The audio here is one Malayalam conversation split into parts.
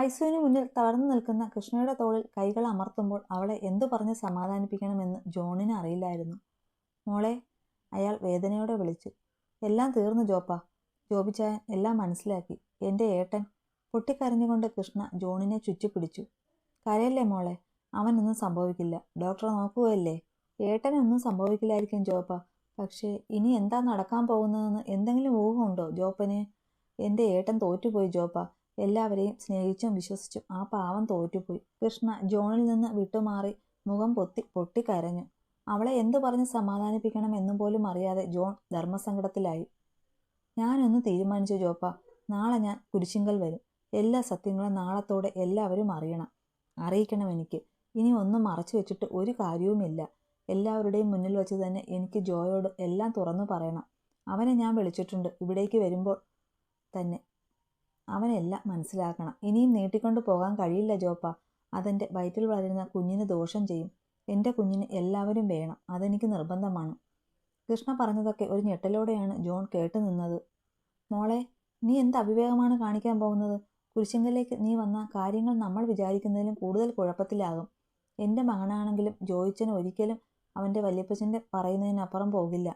ഐസുവിന് മുന്നിൽ തളർന്നു നിൽക്കുന്ന കൃഷ്ണയുടെ തോളിൽ കൈകൾ അമർത്തുമ്പോൾ അവളെ എന്തു പറഞ്ഞ് സമാധാനിപ്പിക്കണമെന്ന് ജോണിന് അറിയില്ലായിരുന്നു. മോളെ, അയാൾ വേദനയോടെ വിളിച്ചു. എല്ലാം തീർന്നു ജോപ്പാ. ജോബിച്ചായൻ എല്ലാം മനസ്സിലാക്കി. എൻ്റെ ഏട്ടൻ. പൊട്ടിക്കരഞ്ഞുകൊണ്ട് കൃഷ്ണ ജോണിനെ ചുറ്റിപ്പിടിച്ചു. കരയല്ലേ മോളെ, അവനൊന്നും സംഭവിക്കില്ല. ഡോക്ടർ നോക്കുകയല്ലേ. ഏട്ടനൊന്നും സംഭവിക്കില്ലായിരിക്കും ജോപ്പ. പക്ഷേ ഇനി എന്താ നടക്കാൻ പോകുന്നതെന്ന് എന്തെങ്കിലും ഊഹമുണ്ടോ ജോപ്പന്? എൻ്റെ ഏട്ടൻ തോറ്റുപോയി ജോപ്പ. എല്ലാവരെയും സ്നേഹിച്ചും വിശ്വസിച്ചും ആ പാവം തോറ്റുപോയി. കൃഷ്ണ ജോണിൽ നിന്ന് വിട്ടുമാറി മുഖം പൊട്ടിക്കരഞ്ഞു. അവളെ എന്തു പറഞ്ഞ് സമാധാനിപ്പിക്കണം എന്നും പോലും അറിയാതെ ജോൺ ധർമ്മസങ്കടത്തിലായി. ഞാനൊന്ന് തീരുമാനിച്ചു ജോപ്പ. നാളെ ഞാൻ കുരിശിങ്കൽ വരും. എല്ലാ സത്യങ്ങളും നാളത്തോടെ എല്ലാവരും അറിയിക്കണം എനിക്ക്. ഇനി ഒന്നും മറച്ചു വെച്ചിട്ട് ഒരു കാര്യവുമില്ല. എല്ലാവരുടെയും മുന്നിൽ വെച്ച് തന്നെ എനിക്ക് ജോയോട് എല്ലാം തുറന്നു പറയണം. അവനെ ഞാൻ വിളിച്ചിട്ടുണ്ട്. ഇവിടേക്ക് വരുമ്പോൾ തന്നെ അവനെല്ലാം മനസ്സിലാക്കണം. ഇനിയും നീട്ടിക്കൊണ്ട് പോകാൻ കഴിയില്ല ജോപ്പ. അതെൻ്റെ വയറ്റിൽ വളരുന്ന കുഞ്ഞിന് ദോഷം ചെയ്യും. എൻ്റെ കുഞ്ഞിന് എല്ലാവരും വേണം. അതെനിക്ക് നിർബന്ധമാണ്. കൃഷ്ണ പറഞ്ഞതൊക്കെ ഒരു ഞെട്ടലോടെയാണ് ജോൺ കേട്ടു നിന്നത്. മോളെ, നീ എന്ത് അവിവേകമാണ് കാണിക്കാൻ പോകുന്നത്? കുരിശിങ്കലേക്ക് നീ വന്ന കാര്യങ്ങൾ നമ്മൾ വിചാരിക്കുന്നതിലും കൂടുതൽ കുഴപ്പത്തിലാകും. എൻ്റെ മകനാണെങ്കിലും ജോയിച്ചന് ഒരിക്കലും അവൻ്റെ വല്യപ്പച്ചൻ്റെ പറയുന്നതിനപ്പുറം പോകില്ല.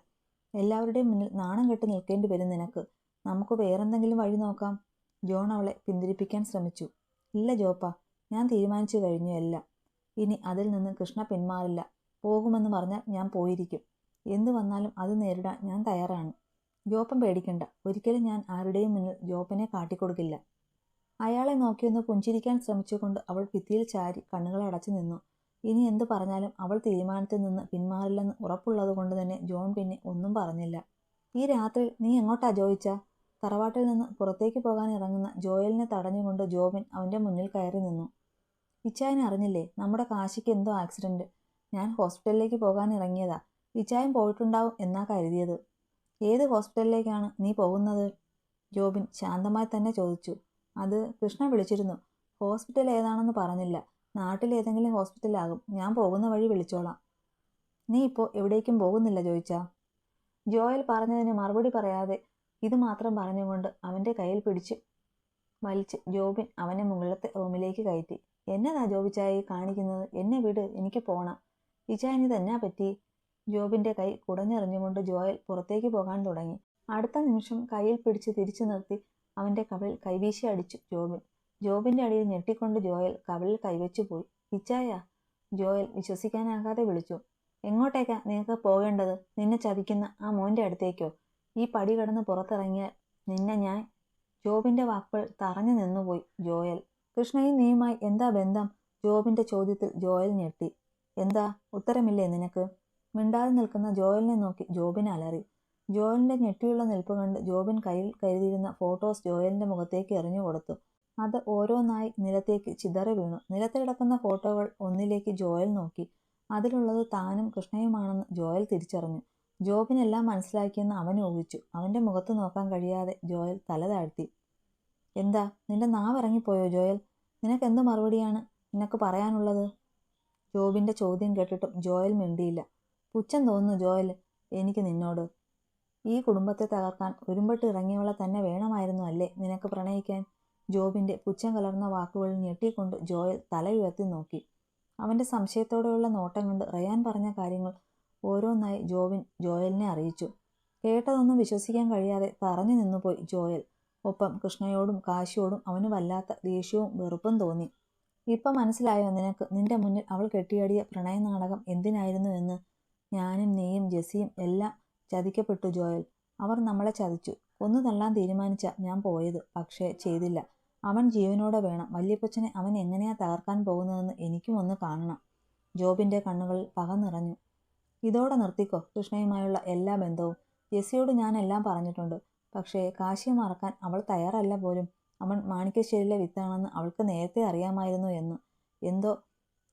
എല്ലാവരുടെയും മുന്നിൽ നാണം കെട്ട് നിൽക്കേണ്ടി വരും നിനക്ക്. നമുക്ക് വേറെന്തെങ്കിലും വഴി നോക്കാം. ജോൺ അവളെ പിന്തിരിപ്പിക്കാൻ ശ്രമിച്ചു. ഇല്ല ജോപ്പ, ഞാൻ തീരുമാനിച്ചു കഴിഞ്ഞു എല്ലാം. ഇനി അതിൽ നിന്ന് കൃഷ്ണ പിന്മാറില്ല. പോകുമെന്ന് പറഞ്ഞാൽ ഞാൻ പോയിരിക്കും. എന്തു വന്നാലും അത് നേരിടാൻ ഞാൻ തയ്യാറാണ്. ജോപ്പൻ പേടിക്കണ്ട. ഒരിക്കലും ഞാൻ ആരുടെയും മുന്നിൽ ജോപ്പനെ കാട്ടിക്കൊടുക്കില്ല. അയാളെ നോക്കിയൊന്ന് പുഞ്ചിരിക്കാൻ ശ്രമിച്ചുകൊണ്ട് അവൾ ഭിത്തിയിൽ ചാരി കണ്ണുകൾ അടച്ചു നിന്നു. ഇനി എന്തു പറഞ്ഞാലും അവൾ തീരുമാനത്തിൽ നിന്ന് പിന്മാറില്ലെന്ന് ഉറപ്പുള്ളത് കൊണ്ട് തന്നെ ജോൺ പിന്നെ ഒന്നും പറഞ്ഞില്ല. ഈ രാത്രി നീ എങ്ങോട്ടാ ജോയിച്ച? തറവാട്ടിൽ നിന്ന് പുറത്തേക്ക് പോകാൻ ഇറങ്ങുന്ന ജോയലിനെ തടഞ്ഞുകൊണ്ട് ജോബിൻ അവൻ്റെ മുന്നിൽ കയറി നിന്നു. ഇച്ചായനെ അറിഞ്ഞില്ലേ? നമ്മുടെ കാശിക്ക് എന്തോ ആക്സിഡന്റ്. ഞാൻ ഹോസ്പിറ്റലിലേക്ക് പോകാൻ ഇറങ്ങിയതാ. ഇച്ചായൻ പോയിട്ടുണ്ടാവും എന്നാ കരുതിയത്. ഏത് ഹോസ്പിറ്റലിലേക്കാണ് നീ പോകുന്നത്? ജോബിൻ ശാന്തമായി തന്നെ ചോദിച്ചു. അത് കൃഷ്ണ വിളിച്ചിരുന്നു. ഹോസ്പിറ്റൽ ഏതാണെന്ന് പറഞ്ഞില്ല. നാട്ടിലേതെങ്കിലും ഹോസ്പിറ്റലാകും. ഞാൻ പോകുന്ന വഴി വിളിച്ചോളാം. നീ ഇപ്പോൾ എവിടേക്കും പോകുന്നില്ല ജോയിച്ചാ? ജോയൽ പറഞ്ഞതിന് മറുപടി പറയാതെ ഇത് മാത്രം പറഞ്ഞുകൊണ്ട് അവൻ്റെ കയ്യിൽ പിടിച്ച് വലിച്ച് ജോബിൻ അവനെ മുകളിലത്തെ റൂമിലേക്ക് കയറ്റി. എന്നതാ ജോബിച്ചായി കാണിക്കുന്നത്? എന്നെ വിട്, എനിക്ക് പോണം. ഇച്ചായൻ ഇതെന്നാ പറ്റി? ജോബിൻ്റെ കൈ കുടഞ്ഞെറിഞ്ഞുകൊണ്ട് ജോയൽ പുറത്തേക്ക് പോകാൻ തുടങ്ങി. അടുത്ത നിമിഷം കയ്യിൽ പിടിച്ച് തിരിച്ചു നിർത്തി അവൻ്റെ കവിളിൽ കൈവീശി അടിച്ചു ജോബിൻ. ജോബിൻ്റെ അടിയിൽ ഞെട്ടിക്കൊണ്ട് ജോയൽ കവിളിൽ കൈവച്ചു പോയി. ഇച്ചായ! ജോയൽ വിശ്വസിക്കാനാകാതെ വിളിച്ചു. എങ്ങോട്ടേക്കാ നിനക്ക് പോകേണ്ടത്? നിന്നെ ചതിക്കുന്ന ആ മോൻ്റെ അടുത്തേക്കോ? ഈ പടി കടന്ന് പുറത്തിറങ്ങിയാൽ നിന്നെ ഞാൻ... ജോബിൻ്റെ വാക്കുകൾ തറഞ്ഞു നിന്നുപോയി ജോയൽ. കൃഷ്ണയും നീയുമായി എന്താ ബന്ധം? ജോബിൻ്റെ ചോദ്യത്തിൽ ജോയൽ ഞെട്ടി. എന്താ, ഉത്തരമില്ലേ നിനക്ക്? മിണ്ടാതെ നിൽക്കുന്ന ജോയലിനെ നോക്കി ജോബിൻ അലറി. ജോയലിൻ്റെ ഞെട്ടിയുള്ള നിൽപ്പ് കണ്ട് ജോബിൻ കയ്യിൽ കരുതിയിരുന്ന ഫോട്ടോസ് ജോയലിൻ്റെ മുഖത്തേക്ക് എറിഞ്ഞു കൊടുത്തു. അത് ഓരോന്നായി നിലത്തേക്ക് ചിതറി വീണു. നിലത്ത് കിടക്കുന്ന ഫോട്ടോകൾ ഒന്നിലേക്ക് ജോയൽ നോക്കി. അതിലുള്ളത് താനും കൃഷ്ണയുമാണെന്ന് ജോയൽ തിരിച്ചറിഞ്ഞു. ജോബിനെല്ലാം മനസ്സിലാക്കിയെന്ന് അവൻ ഊഹിച്ചു. അവൻ്റെ മുഖത്ത് നോക്കാൻ കഴിയാതെ ജോയൽ തല താഴ്ത്തി. എന്താ, നിന്റെ നാവിറങ്ങിപ്പോയോ ജോയൽ? നിനക്കെന്ത് മറുപടിയാണ് നിനക്ക് പറയാനുള്ളത്? ജോബിൻ്റെ ചോദ്യം കേട്ടിട്ടും ജോയൽ മിണ്ടിയില്ല. പുച്ഛം തോന്നുന്നു ജോയൽ എനിക്ക് നിന്നോട്. ഈ കുടുംബത്തെ തകർക്കാൻ ഒരുമ്പെട്ട് ഇറങ്ങിയവളെ തന്നെ വേണമായിരുന്നു അല്ലേ നിനക്ക് പ്രണയിക്കാൻ? ജോബിൻ്റെ പുച്ഛം കലർന്ന വാക്കുകളിൽ ഞെട്ടിക്കൊണ്ട് ജോയൽ തല ഉയർത്തി നോക്കി. അവൻ്റെ സംശയത്തോടെയുള്ള നോട്ടം കണ്ട് റയാൻ പറഞ്ഞ കാര്യങ്ങൾ ഓരോന്നായി ജോബിൻ ജോയലിനെ അറിയിച്ചു. കേട്ടതൊന്നും വിശ്വസിക്കാൻ കഴിയാതെ തറഞ്ഞു നിന്നുപോയി ജോയൽ. ഒപ്പം കൃഷ്ണയോടും കാശിയോടും അവന് വല്ലാത്ത ദേഷ്യവും വെറുപ്പും തോന്നി. ഇപ്പം മനസ്സിലായോ നിനക്ക് നിന്റെ മുന്നിൽ അവൾ കെട്ടിയാടിയ പ്രണയനാടകം എന്തിനായിരുന്നു എന്ന്? ഞാനും നീയും ജെസ്സിയും എല്ലാം ചതിക്കപ്പെട്ടു ജോയൽ. അവർ നമ്മളെ ചതിച്ചു. കൊന്നു തള്ളാൻ തീരുമാനിച്ച ഞാൻ പോയത്. പക്ഷേ ചെയ്തില്ല. അവൻ ജീവനോടെ വേണം. വല്യപ്പച്ചനെ അവൻ എങ്ങനെയാ തകർക്കാൻ പോകുന്നതെന്ന് എനിക്കും ഒന്ന് കാണണം. ജോബിൻ്റെ കണ്ണുകളിൽ പക നിറഞ്ഞു. ഇതോടെ നിർത്തിക്കോ കൃഷ്ണയുമായുള്ള എല്ലാ ബന്ധവും. ജെസ്സിയോട് ഞാൻ എല്ലാം പറഞ്ഞിട്ടുണ്ട്. പക്ഷേ കാശിയെ മറക്കാൻ അവൾ തയ്യാറല്ല പോലും. അവൻ മാണിക്യശ്ശേരിയിലെ വിത്താണെന്ന് അവൾക്ക് നേരത്തെ അറിയാമായിരുന്നു എന്ന്. എന്തോ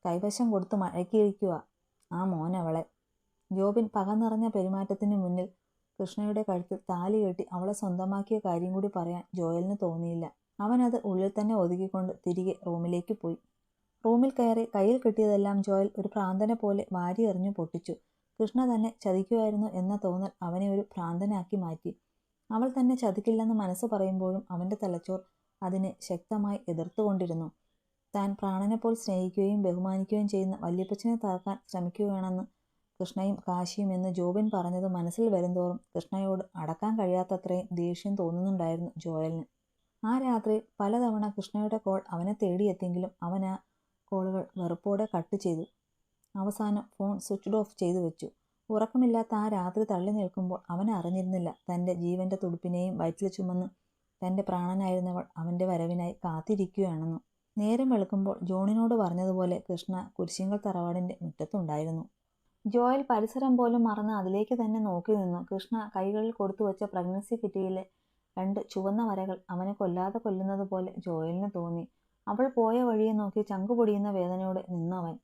കൈവശം കൊടുത്ത് മഴക്കിയിരിക്കുക ആ മോനവളെ. ജോബിൻ പക നിറഞ്ഞ പെരുമാറ്റത്തിന് മുന്നിൽ കൃഷ്ണയുടെ കഴുത്തിൽ താലി കെട്ടി അവളെ സ്വന്തമാക്കിയ കാര്യം കൂടി പറയാൻ ജോയലിന് തോന്നിയില്ല. അവനത് ഉള്ളിൽ തന്നെ ഒതുക്കിക്കൊണ്ട് തിരികെ റൂമിലേക്ക് പോയി. റൂമിൽ കയറി കയ്യിൽ കിട്ടിയതെല്ലാം ജോയൽ ഒരു ഭ്രാന്തനെ പോലെ വാരി എറിഞ്ഞു പൊട്ടിച്ചു. കൃഷ്ണ തന്നെ ചതിക്കുമായിരുന്നു എന്ന തോന്നൽ അവനെ ഒരു ഭ്രാന്തനാക്കി മാറ്റി. അവൾ തന്നെ ചതിക്കില്ലെന്ന് മനസ്സ് പറയുമ്പോഴും അവൻ്റെ തലച്ചോർ അതിനെ ശക്തമായി എതിർത്തുകൊണ്ടിരുന്നു. താൻ പ്രാണനെപ്പോൾ സ്നേഹിക്കുകയും ബഹുമാനിക്കുകയും ചെയ്യുന്ന വല്യപ്പച്ചനെ തകർക്കാൻ ശ്രമിക്കുകയാണെന്ന് കൃഷ്ണയും കാശിയും എന്ന് ജോബിൻ പറഞ്ഞത് മനസ്സിൽ വരുംതോറും കൃഷ്ണയോട് അടക്കാൻ കഴിയാത്തത്രയും ദേഷ്യം തോന്നുന്നുണ്ടായിരുന്നു ജോയലിന്. ആ രാത്രി പലതവണ കൃഷ്ണയുടെ കോൾ അവനെ തേടിയെത്തിയെങ്കിലും അവൻ ആ കോളുകൾ വെറുപ്പോടെ കട്ട് ചെയ്തു. അവസാനം ഫോൺ സ്വിച്ച്ഡ് ഓഫ് ചെയ്തു വെച്ചു. ഉറക്കമില്ലാത്ത ആ രാത്രി തള്ളി നിൽക്കുമ്പോൾ അവൻ അറിഞ്ഞിരുന്നില്ല തൻ്റെ ജീവന്റെ തുടിപ്പിനെയും വയറ്റിൽ ചുമന്ന് തൻ്റെ പ്രാണനായിരുന്നവൾ അവൻ്റെ വരവിനായി കാത്തിരിക്കുകയാണെന്ന്. നേരം വെളുക്കുമ്പോൾ ജോണിനോട് പറഞ്ഞതുപോലെ കൃഷ്ണ കുരിശിങ്കൽ തറവാടിൻ്റെ മുറ്റത്തുണ്ടായിരുന്നു. ജോയൽ പരിസരം പോലും മറന്ന് അതിലേക്ക് തന്നെ നോക്കി നിന്നു. കൃഷ്ണ കൈകളിൽ കൊടുത്തുവച്ച പ്രഗ്നൻസി കിറ്റിയിലെ 2 ചുവന്ന വരകൾ അവനെ കൊല്ലാതെ കൊല്ലുന്നത് പോലെ ജോയലിന് തോന്നി. അവൾ പോയ വഴിയെ നോക്കി ചങ്കുപൊടിയുന്ന വേദനയോടെ നിന്നവൻ.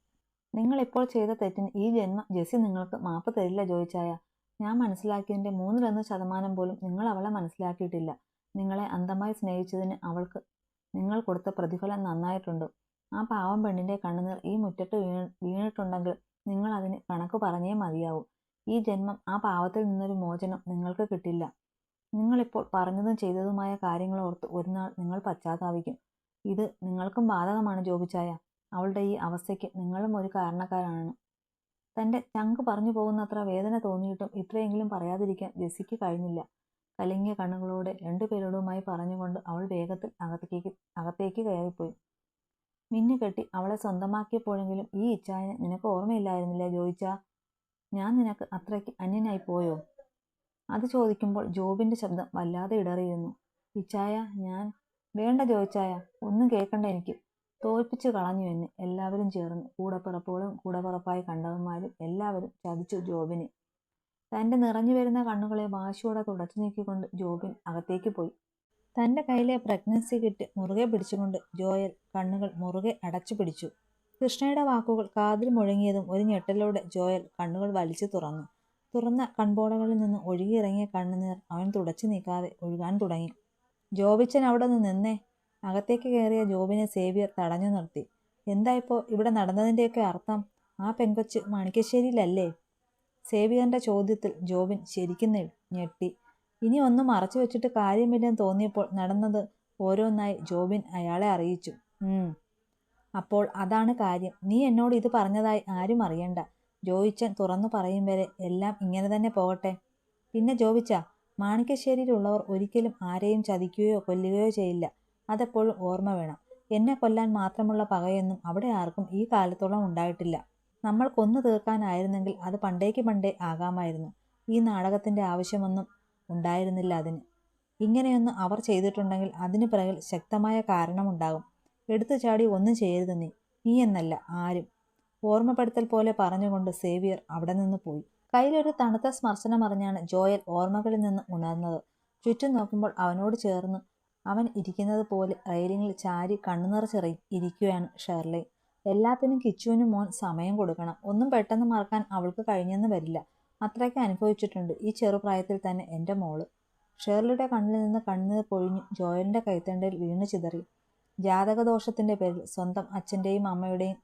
നിങ്ങളിപ്പോൾ ചെയ്ത തെറ്റിന് ഈ ജന്മം ജെസ്സി നിങ്ങൾക്ക് മാപ്പ് തരില്ല ജോയിച്ചായ. ഞാൻ മനസ്സിലാക്കിയതിൻ്റെ 3% പോലും നിങ്ങൾ അവളെ മനസ്സിലാക്കിയിട്ടില്ല. നിങ്ങളെ അന്ധമായി സ്നേഹിച്ചതിന് അവൾക്ക് നിങ്ങൾ കൊടുത്ത പ്രതിഫലം നന്നായിട്ടുണ്ട്. ആ പാവം പെണ്ണിൻ്റെ കണ്ണുനീർ ഈ മുറ്റത്ത് വീണിട്ടുണ്ടെങ്കിൽ നിങ്ങൾ അതിന് കണക്ക് പറഞ്ഞേ മതിയാവൂ. ഈ ജന്മം ആ പാവത്തിൽ നിന്നൊരു മോചനം നിങ്ങൾക്ക് കിട്ടില്ല. നിങ്ങളിപ്പോൾ പറഞ്ഞതും ചെയ്തതുമായ കാര്യങ്ങളോർത്ത് ഒരു നാൾ നിങ്ങൾ പശ്ചാത്താപിക്കും. ഇത് നിങ്ങൾക്കും ബാധകമാണ് ജോബിച്ചായ. അവളുടെ ഈ അവസ്ഥയ്ക്ക് നിങ്ങളും ഒരു കാരണക്കാരാണ്. തൻ്റെ ചങ്ക് പറഞ്ഞു പോകുന്നത്ര വേദന തോന്നിയിട്ടും ഇത്രയെങ്കിലും പറയാതിരിക്കാൻ ജെസ്സിക്ക് കഴിഞ്ഞില്ല. കലങ്ങിയ കണ്ണുകളോടെ 2 പേരോടുമായി പറഞ്ഞുകൊണ്ട് അവൾ വേഗത്തിൽ അകത്തേക്ക് കയറിപ്പോയി. മിന്നുകെട്ടി അവളെ സ്വന്തമാക്കിയപ്പോഴെങ്കിലും ഈ ഇച്ചായനെ നിനക്ക് ഓർമ്മയില്ലായിരുന്നില്ലേ ജോയിച്ചാ? ഞാൻ നിനക്ക് അത്രയ്ക്ക് അന്യനായി പോയോ? അത് ചോദിക്കുമ്പോൾ ജോബിൻ്റെ ശബ്ദം വല്ലാതെ ഇടറിയിരുന്നു. ഇച്ചായ ഞാൻ... വേണ്ട ജോയിച്ചായ, ഒന്നും കേൾക്കണ്ട എനിക്ക്. തോൽപ്പിച്ചു കളഞ്ഞു എന്നെ എല്ലാവരും ചേർന്ന്. കൂടപ്പിറപ്പുകളും കൂടപ്പിറപ്പായി കണ്ടവന്മാരും എല്ലാവരും ചതിച്ചു ജോബിനെ. തൻ്റെ നിറഞ്ഞു വരുന്ന കണ്ണുകളെ വാശിയോടെ തുടച്ചു നീക്കിക്കൊണ്ട് ജോബിൻ അകത്തേക്ക് പോയി. തൻ്റെ കയ്യിലെ പ്രഗ്നൻസി കിറ്റ് മുറുകെ പിടിച്ചുകൊണ്ട് ജോയൽ കണ്ണുകൾ മുറുകെ അടച്ചു പിടിച്ചു. കൃഷ്ണയുടെ വാക്കുകൾ കാതിൽ മുഴങ്ങിയതും ഒരു ഞെട്ടലോടെ ജോയൽ കണ്ണുകൾ വലിച്ചു തുറന്നു. തുറന്ന കൺപോളകളിൽ നിന്ന് ഒഴുകിയിറങ്ങിയ കണ്ണുനീർ അവൻ തുടച്ചു നീക്കാതെ ഒഴുകാൻ തുടങ്ങി. ജോബിച്ചൻ അവിടെ നിന്ന് നിന്നേ. അകത്തേക്ക് കയറിയ ജോബിനെ സേവ്യർ തടഞ്ഞു നിർത്തി. എന്തായിപ്പോൾ ഇവിടെ നടന്നതിൻ്റെയൊക്കെ അർത്ഥം? ആ പെങ്കൊച്ച് മാണിക്കശ്ശേരിയിലല്ലേ? സേവ്യറിൻ്റെ ചോദ്യത്തിൽ ജോബിൻ ശരിക്കും ഞെട്ടി. ഇനി ഒന്നും മറച്ചു വെച്ചിട്ട് കാര്യമില്ലെന്ന് തോന്നിയപ്പോൾ നടന്നത് ഓരോന്നായി ജോബിൻ അയാളെ അറിയിച്ചു. അപ്പോൾ അതാണ് കാര്യം. നീ എന്നോട് ഇത് പറഞ്ഞതായി ആരും അറിയണ്ട. ജോയിച്ചൻ തുറന്നു പറയും വരെ എല്ലാം ഇങ്ങനെ തന്നെ പോകട്ടെ. പിന്നെ ജോബിച്ച, മാണിക്കശ്ശേരിയിലുള്ളവർ ഒരിക്കലും ആരെയും ചതിക്കുകയോ കൊല്ലുകയോ ചെയ്യില്ല. അതെപ്പോഴും ഓർമ്മ വേണം. എന്നെ കൊല്ലാൻ മാത്രമുള്ള പകയൊന്നും അവിടെ ആർക്കും ഈ കാലത്തോളം ഉണ്ടായിട്ടില്ല. നമ്മൾ കൊന്നു തീർക്കാനായിരുന്നെങ്കിൽ അത് പണ്ടേ ആകാമായിരുന്നു. ഈ നാടകത്തിൻ്റെ ആവശ്യമൊന്നും ഉണ്ടായിരുന്നില്ല അതിന്. ഇങ്ങനെയൊന്ന് അവർ ചെയ്തിട്ടുണ്ടെങ്കിൽ അതിന് പിറകിൽ ശക്തമായ കാരണമുണ്ടാകും. എടുത്തു ചാടി ഒന്നും ചെയ്യരുത് നീ എന്നല്ല ആരും. ഓർമ്മപ്പെടുത്തൽ പോലെ പറഞ്ഞുകൊണ്ട് സേവ്യർ അവിടെ നിന്ന് പോയി. കയ്യിലൊരു തണുത്ത സ്പർശനമറിഞ്ഞാണ് ജോയൽ ഓർമ്മകളിൽ നിന്ന് ഉണർന്നത്. ചുറ്റും നോക്കുമ്പോൾ അവനോട് ചേർന്ന് അവൻ ഇരിക്കുന്നത് പോലെ റെയിലിങ്ങിൽ ചാരി കണ്ണുനിറച്ചിറങ്ങി ഇരിക്കുകയാണ് ഷെർലി. എല്ലാത്തിനും കിച്ചുവിനും മോൻ സമയം കൊടുക്കണം. ഒന്നും പെട്ടെന്ന് മറക്കാൻ അവൾക്ക് കഴിഞ്ഞെന്ന് വരില്ല. അത്രയ്ക്ക് അനുഭവിച്ചിട്ടുണ്ട് ഈ ചെറുപ്രായത്തിൽ തന്നെ എൻ്റെ മോള്. ഷേർലിയുടെ കണ്ണിൽ നിന്ന് കണ്ണുനീർ പൊഴിഞ്ഞു ജോയലിൻ്റെ കൈത്തണ്ടയിൽ വീണു ചിതറി. ജാതകദോഷത്തിൻ്റെ പേരിൽ സ്വന്തം അച്ഛൻ്റെയും അമ്മയുടെയും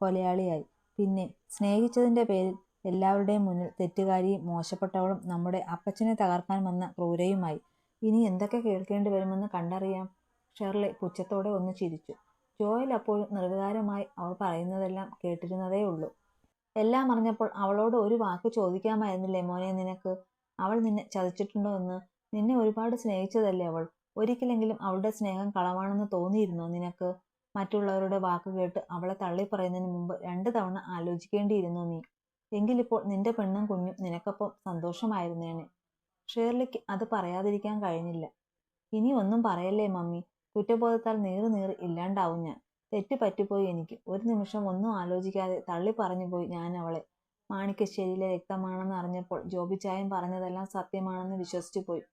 കൊലയാളിയായി. പിന്നെ സ്നേഹിച്ചതിൻ്റെ പേരിൽ എല്ലാവരുടെയും മുന്നിൽ തെറ്റുകാരിയും മോശപ്പെട്ടവളും നമ്മുടെ അപ്പച്ചനെ തകർക്കാൻ വന്ന ക്രൂരയുമായി. ഇനി എന്തൊക്കെ കേൾക്കേണ്ടി വരുമെന്ന് കണ്ടറിയാം. ഷെർലി പുച്ഛത്തോടെ ഒന്ന് ചിരിച്ചു. ജോയൽ അപ്പോഴും നിർവികാരമായി അവൾ പറയുന്നതെല്ലാം കേട്ടിരുന്നതേ ഉള്ളൂ. എല്ലാം അറിഞ്ഞപ്പോൾ അവളോട് ഒരു വാക്ക് ചോദിക്കാമായിരുന്നില്ലേ മോനെ നിനക്ക്? അവൾ നിന്നെ ചതിച്ചിട്ടുണ്ടോ എന്ന്? നിന്നെ ഒരുപാട് സ്നേഹിച്ചതല്ലേ അവൾ? ഒരിക്കലെങ്കിലും അവളുടെ സ്നേഹം കളവാണെന്ന് തോന്നിയിരുന്നോ നിനക്ക്? മറ്റുള്ളവരുടെ വാക്ക് കേട്ട് അവളെ തള്ളിപ്പറയുന്നതിന് മുമ്പ് 2 തവണ ആലോചിക്കേണ്ടിയിരുന്നു നീ. എങ്കിലിപ്പോൾ നിന്റെ പെണ്ണും കുഞ്ഞും നിനക്കൊപ്പം സന്തോഷമായിരുന്നേനെ. ഷേർലിക്ക് അത് പറയാതിരിക്കാൻ കഴിഞ്ഞില്ല. ഇനി ഒന്നും പറയല്ലേ മമ്മി. കുറ്റബോധത്താൽ നീറി ഇല്ലാണ്ടാവും ഞാൻ. തെറ്റ് പറ്റിപ്പോയി എനിക്ക്. ഒരു നിമിഷം ഒന്നും ആലോചിക്കാതെ തള്ളി പറഞ്ഞു പോയി ഞാൻ അവളെ. മാണിക്കശ്ശേരിയിലെ രക്തമാണെന്ന് അറിഞ്ഞപ്പോൾ ജോബിച്ചായൻ പറഞ്ഞതെല്ലാം സത്യമാണെന്ന് വിശ്വസിച്ചു പോയി.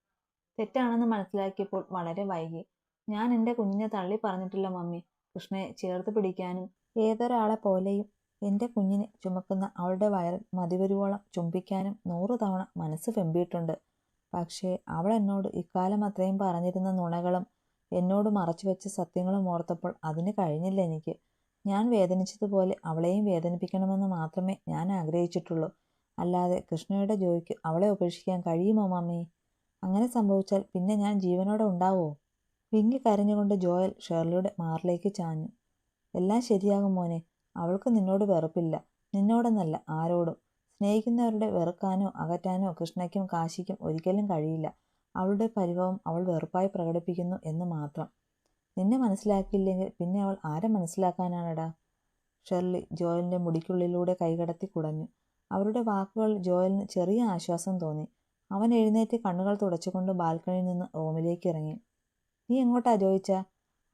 തെറ്റാണെന്ന് മനസ്സിലാക്കിയപ്പോൾ വളരെ വൈകി. ഞാൻ എൻ്റെ കുഞ്ഞിനെ തള്ളി പറഞ്ഞിട്ടില്ല മമ്മി. കൃഷ്ണയെ ചേർത്ത് പിടിക്കാനും ഏതൊരാളെ പോലെയും എൻ്റെ കുഞ്ഞിനെ ചുമക്കുന്ന അവളുടെ വയറിൽ മതിവരുവോളം ചുംബിക്കാനും 100 തവണ മനസ്സ് വെമ്പിയിട്ടുണ്ട്. പക്ഷേ അവൾ എന്നോട് ഇക്കാലം അത്രയും പറഞ്ഞിരുന്ന നുണകളും എന്നോട് മറച്ചുവെച്ച സത്യങ്ങളും ഓർത്തപ്പോൾ അതിന് കഴിഞ്ഞില്ല എനിക്ക്. ഞാൻ വേദനിച്ചതുപോലെ അവളെയും വേദനിപ്പിക്കണമെന്ന് മാത്രമേ ഞാൻ ആഗ്രഹിച്ചിട്ടുള്ളൂ. അല്ലാതെ കൃഷ്ണയുടെ ജോയ്ക്ക് അവളെ ഉപേക്ഷിക്കാൻ കഴിയുമോ മമ്മി? അങ്ങനെ സംഭവിച്ചാൽ പിന്നെ ഞാൻ ജീവനോടെ ഉണ്ടാവുമോ? വിങ്ങി കരഞ്ഞുകൊണ്ട് ജോയൽ ഷേർലിയുടെ മാറിലേക്ക് ചാഞ്ഞു. എല്ലാം ശരിയാകും മോനെ. അവൾക്ക് നിന്നോട് വെറുപ്പില്ല. നിന്നോടെന്നല്ല, ആരോടും. സ്നേഹിക്കുന്നവരുടെ വെറുക്കാനോ അകറ്റാനോ കൃഷ്ണയ്ക്കും കാശിക്കും ഒരിക്കലും കഴിയില്ല. അവളുടെ പരിഭവം അവൾ വെറുപ്പായി പ്രകടിപ്പിക്കുന്നു എന്ന് മാത്രം. നിന്നെ മനസ്സിലാക്കിയില്ലെങ്കിൽ പിന്നെ അവൾ ആരെ മനസ്സിലാക്കാനാണെടാ? ഷെർലി ജോയലിന്റെ മുടിക്കുള്ളിലൂടെ കൈകടത്തി കുടഞ്ഞു. അവരുടെ വാക്കുകളിൽ ജോയലിന് ചെറിയ ആശ്വാസം തോന്നി. അവൻ എഴുന്നേറ്റ് കണ്ണുകൾ തുടച്ചുകൊണ്ട് ബാൽക്കണിയിൽ നിന്ന് റൂമിലേക്ക് ഇറങ്ങി. നീ എങ്ങോട്ടാ ജോയിച്ചാ?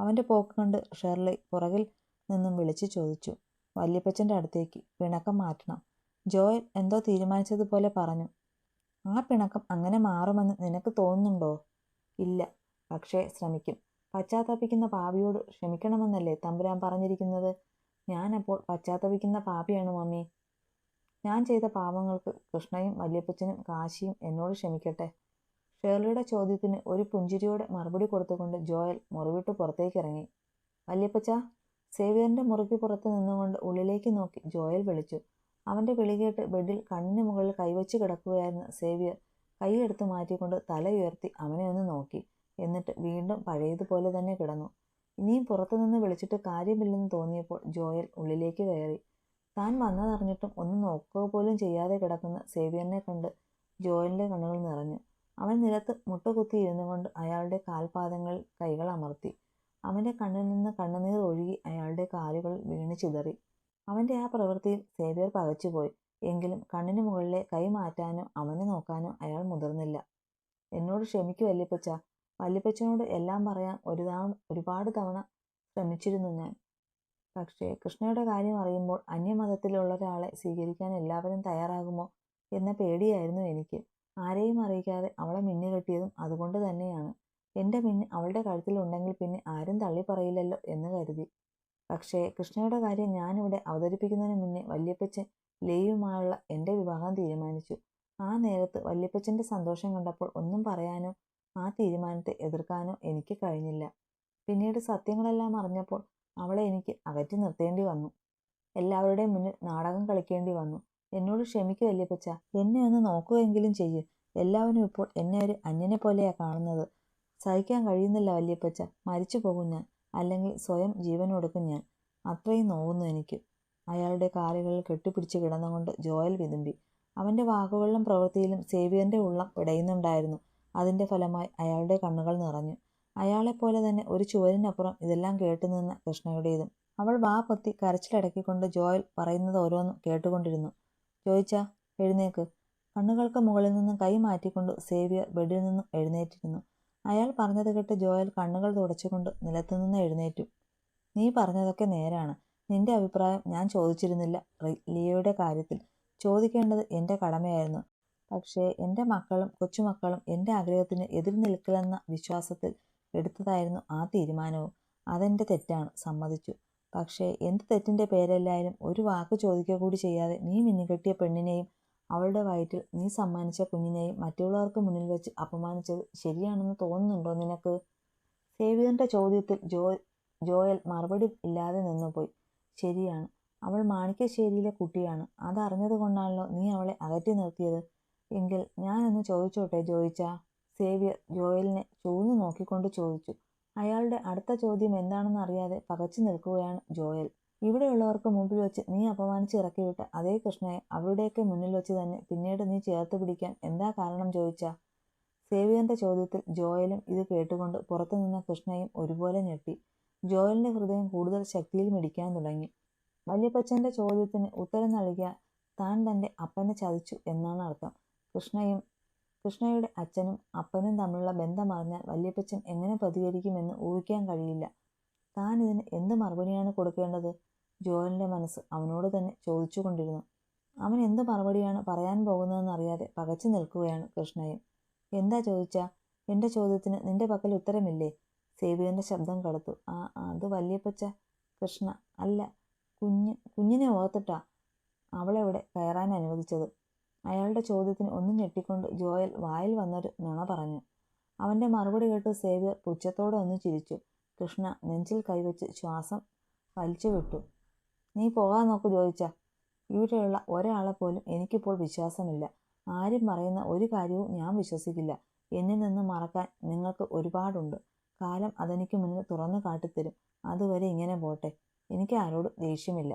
അവന്റെ പോക്ക് കണ്ട് ഷെർലി പുറകിൽ നിന്നും വിളിച്ചു ചോദിച്ചു. വല്യപ്പച്ചൻ്റെ അടുത്തേക്ക്. പിണക്കം മാറ്റണം. ജോയൽ എന്തോ തീരുമാനിച്ചതുപോലെ പറഞ്ഞു. ആ പിണക്കം അങ്ങനെ മാറുമെന്ന് നിനക്ക് തോന്നുന്നുണ്ടോ? ഇല്ല, പക്ഷേ ശ്രമിക്കും. പശ്ചാത്തപിക്കുന്ന പാപിയോട് ക്ഷമിക്കണമെന്നല്ലേ തമ്പുരാൻ പറഞ്ഞിരിക്കുന്നത്? ഞാനപ്പോൾ പശ്ചാത്തപിക്കുന്ന പാപിയാണ് മമ്മി. ഞാൻ ചെയ്ത പാപങ്ങൾക്ക് കൃഷ്ണയും വല്യപ്പച്ചനും കാശിയും എന്നോട് ക്ഷമിക്കട്ടെ. ഷേർലിയുടെ ചോദ്യത്തിന് ഒരു പുഞ്ചിരിയോടെ മറുപടി കൊടുത്തുകൊണ്ട് ജോയൽ മുറിവിട്ട് പുറത്തേക്കിറങ്ങി. വല്യപ്പച്ച! സേവ്യറിന്റെ മുറിക്ക് പുറത്ത് നിന്നുകൊണ്ട് ഉള്ളിലേക്ക് നോക്കി ജോയൽ വിളിച്ചു. അവന്റെ വിളി കേട്ട് ബെഡിൽ കണ്ണിന് മുകളിൽ കൈവച്ച് കിടക്കുകയായിരുന്ന സേവ്യർ കൈയെടുത്ത് മാറ്റിക്കൊണ്ട് തല ഉയർത്തി അവനെ ഒന്ന് നോക്കി. എന്നിട്ട് വീണ്ടും പഴയതുപോലെ തന്നെ കിടന്നു. ഇനിയും പുറത്തുനിന്ന് വിളിച്ചിട്ട് കാര്യമില്ലെന്ന് തോന്നിയപ്പോൾ ജോയൽ ഉള്ളിലേക്ക് കയറി. താൻ വന്നതറിഞ്ഞിട്ടും ഒന്നും നോക്കുക പോലും ചെയ്യാതെ കിടക്കുന്ന സേവ്യറിനെ കണ്ട് ജോയലിന്റെ കണ്ണുകൾ നിറഞ്ഞു. അവൻ നിലത്ത് മുട്ടുകുത്തി ഇരുന്നു കൊണ്ട് അയാളുടെ കാൽപാദങ്ങളിൽ കൈകൾ അമർത്തി. അവന്റെ കണ്ണിൽ നിന്ന് കണ്ണുനീർ ഒഴുകി അയാളുടെ കാലുകളിൽ വീണ് ചിതറി. അവന്റെ ആ പ്രവൃത്തിയിൽ സേവ്യർ പകച്ചുപോയി. എങ്കിലും കണ്ണിന് മുകളിലെ കൈ മാറ്റാനോ അവനെ നോക്കാനോ അയാൾ മുതിർന്നില്ല. എന്നോട് ക്ഷമിക്കൂ വല്യപ്പച്ച. വല്യപ്പച്ചനോട് എല്ലാം പറയാൻ ഒരുപാട് തവണ ശ്രമിച്ചിരുന്നു ഞാൻ. പക്ഷേ കൃഷ്ണയുടെ കാര്യം അറിയുമ്പോൾ അന്യമതത്തിലുള്ള ഒരാളെ സ്വീകരിക്കാൻ എല്ലാവരും തയ്യാറാകുമോ എന്ന പേടിയായിരുന്നു എനിക്ക്. ആരെയും അറിയിക്കാതെ അവളെ മിന്നുകെട്ടിയതും അതുകൊണ്ട് തന്നെയാണ്. എൻ്റെ മിന്ന് അവളുടെ കഴുത്തിലുണ്ടെങ്കിൽ പിന്നെ ആരും തള്ളിപ്പറയില്ലല്ലോ എന്ന് കരുതി. പക്ഷേ കൃഷ്ണയുടെ കാര്യം ഞാനിവിടെ അവതരിപ്പിക്കുന്നതിന് മുന്നേ വല്യപ്പച്ചൻ ലേയുമായുള്ള എൻ്റെ വിവാഹം തീരുമാനിച്ചു. ആ നേരത്ത് വല്യപ്പച്ചൻ്റെ സന്തോഷം കണ്ടപ്പോൾ ഒന്നും പറയാനോ ആ തീരുമാനത്തെ എതിർക്കാനോ എനിക്ക് കഴിഞ്ഞില്ല. പിന്നീട് സത്യങ്ങളെല്ലാം അറിഞ്ഞപ്പോൾ അവളെ എനിക്ക് അകറ്റി നിർത്തേണ്ടി വന്നു. എല്ലാവരുടെയും മുന്നിൽ നാടകം കളിക്കേണ്ടി വന്നു. എന്നോട് ക്ഷമിക്കൂ വല്യപ്പച്ച. എന്നെ ഒന്ന് നോക്കുകയെങ്കിലും ചെയ്യ്. എല്ലാവരും ഇപ്പോൾ എന്നെ ഒരു അന്യനെ പോലെയാ കാണുന്നത്. സഹിക്കാൻ കഴിയുന്നില്ല വല്യപ്പച്ച. മരിച്ചു പോകും ഞാൻ. അല്ലെങ്കിൽ സ്വയം ജീവൻ കൊടുക്കും ഞാൻ. അത്രയും നോവുന്നു എനിക്ക്. അയാളുടെ കാലുകളിൽ കെട്ടിപ്പിടിച്ച് കിടന്നുകൊണ്ട് ജോയൽ വിതുമ്പി. അവന്റെ വാക്കുകളിലും പ്രവൃത്തിയിലും സേവ്യറിന്റെ ഉള്ളം പിടയുന്നുണ്ടായിരുന്നു. അതിന്റെ ഫലമായി അയാളുടെ കണ്ണുകൾ നിറഞ്ഞു. അയാളെപ്പോലെ തന്നെ ഒരു ചുവരിനപ്പുറം ഇതെല്ലാം കേട്ടുനിന്ന കൃഷ്ണയുടേതും. അവൾ വാ പൊത്തി കരച്ചിലടക്കിക്കൊണ്ട് ജോയൽ പറയുന്നത് ഓരോന്നും കേട്ടുകൊണ്ടിരുന്നു. ജോയിച്ചാ, എഴുന്നേക്ക്. കണ്ണുകൾക്ക് മുകളിൽ നിന്നും കൈ മാറ്റിക്കൊണ്ട് സേവ്യർ ബെഡിൽ നിന്നും എഴുന്നേറ്റിരുന്നു. അയാൾ പറഞ്ഞത് കേട്ട് ജോയൽ കണ്ണുകൾ തുടച്ചുകൊണ്ട് നിലത്തുനിന്ന് എഴുന്നേറ്റു. നീ പറഞ്ഞതൊക്കെ നേരാണ്. നിന്റെ അഭിപ്രായം ഞാൻ ചോദിച്ചിരുന്നില്ല ലിയയുടെ കാര്യത്തിൽ. ചോദിക്കേണ്ടത് എൻ്റെ കടമയായിരുന്നു. പക്ഷേ എൻ്റെ മക്കളും കൊച്ചുമക്കളും എൻ്റെ ആഗ്രഹത്തിന് എതിർ നിൽക്കില്ലെന്ന വിശ്വാസത്തിൽ എടുത്തതായിരുന്നു ആ തീരുമാനവും. അതെൻ്റെ തെറ്റാണ്, സമ്മതിച്ചു. പക്ഷേ എന്ത് തെറ്റിൻ്റെ പേരല്ലായാലും ഒരു വാക്ക് ചോദിക്കുക കൂടി ചെയ്യാതെ നീ മിന്നുകെട്ടിയ പെണ്ണിനെയും അവളുടെ വയറ്റിൽ നീ സമ്മാനിച്ച കുഞ്ഞിനെയും മറ്റുള്ളവർക്ക് മുന്നിൽ വെച്ച് അപമാനിച്ചത് ശരിയാണെന്ന് തോന്നുന്നുണ്ടോ നിനക്ക്? സേവ്യറിന്റെ ചോദ്യത്തിൽ ജോയൽ മറുപടി ഇല്ലാതെ നിന്നുപോയി. ശരിയാണ്, അവൾ മാണിക്യശ്ശേരിയിലെ കുട്ടിയാണ്. അതറിഞ്ഞതുകൊണ്ടാണല്ലോ നീ അവളെ അകറ്റി നിർത്തിയത്. എങ്കിൽ ഞാനൊന്ന് ചോദിച്ചോട്ടെ ജോയിച്ചാ? സേവ്യർ ജോയലിനെ ചൂഴ്ന്നു നോക്കിക്കൊണ്ട് ചോദിച്ചു. അയാളുടെ അടുത്ത ചോദ്യം എന്താണെന്ന് അറിയാതെ പകച്ചു നിൽക്കുകയാണ് ജോയൽ. ഇവിടെയുള്ളവർക്ക് മുമ്പിൽ വെച്ച് നീ അപമാനിച്ച് ഇറക്കിവിട്ട അതേ കൃഷ്ണയെ അവരുടെയൊക്കെ മുന്നിൽ വെച്ച് തന്നെ പിന്നീട് നീ ചേർത്ത് പിടിക്കാൻ എന്താ കാരണം ജോയിച്ചാ? സേവ്യറിന്റെ ചോദ്യത്തിൽ ജോയലും ഇത് കേട്ടുകൊണ്ട് പുറത്തുനിന്ന കൃഷ്ണയും ഒരുപോലെ ഞെട്ടി. ജോയലിന്റെ ഹൃദയം കൂടുതൽ ശക്തിയിൽ മിടിക്കാൻ തുടങ്ങി. വല്യപ്പച്ചന്റെ ചോദ്യത്തിന് ഉത്തരം നൽകിയ താൻ തന്റെ അപ്പനെ ചതിച്ചു എന്നാണ് അർത്ഥം. കൃഷ്ണയുടെ അച്ഛനും അപ്പനും തമ്മിലുള്ള ബന്ധമറിഞ്ഞാൽ വല്യപ്പച്ചൻ എങ്ങനെ പ്രതികരിക്കുമെന്ന് ഊഹിക്കാൻ കഴിയില്ല. താൻ ഇതിന് എന്ത് മറുപടിയാണ് കൊടുക്കേണ്ടത്? ജോയലിന്റെ മനസ്സ് അവനോട് തന്നെ ചോദിച്ചുകൊണ്ടിരുന്നു. അവൻ എന്ത് മറുപടിയാണ് പറയാൻ പോകുന്നതെന്നറിയാതെ പകച്ചു നിൽക്കുകയാണ് കൃഷ്ണയും. എന്താ ചോദിച്ചാ? എൻ്റെ ചോദ്യത്തിന് നിന്റെ പക്കൽ ഉത്തരമില്ലേ? സേവ്യറിന്റെ ശബ്ദം കടുത്തു. അത് വല്യപ്പച്ച. കൃഷ്ണ അല്ല, കുഞ്ഞിനെ ഓർത്തിട്ടാ അവളെവിടെ കയറാൻ അനുവദിച്ചത്. അയാളുടെ ചോദ്യത്തിന് ഒന്നും ഞെട്ടിക്കൊണ്ട് ജോയൽ വായിൽ വന്നൊരു നുണ പറഞ്ഞു. അവന്റെ മറുപടി കേട്ട് സേവ്യർ പുച്ഛത്തോടെ ഒന്ന് ചിരിച്ചു. കൃഷ്ണ നെഞ്ചിൽ കൈവച്ച് ശ്വാസം വലിച്ചു വിട്ടു. നീ പോകാൻ നോക്കൂ ജോയിച്ചാ. ഇവിടെയുള്ള ഒരാളെ പോലും എനിക്കിപ്പോൾ വിശ്വാസമില്ല. ആരും പറയുന്ന ഒരു കാര്യവും ഞാൻ വിശ്വസിക്കില്ല. എന്നിൽ നിന്ന് മറക്കാൻ നിങ്ങൾക്ക് ഒരുപാടുണ്ട്. കാലം അതെനിക്ക് മുന്നിൽ തുറന്നു കാട്ടിത്തരും. അതുവരെ ഇങ്ങനെ പോട്ടെ. എനിക്ക് ആരോടും ദേഷ്യമില്ല.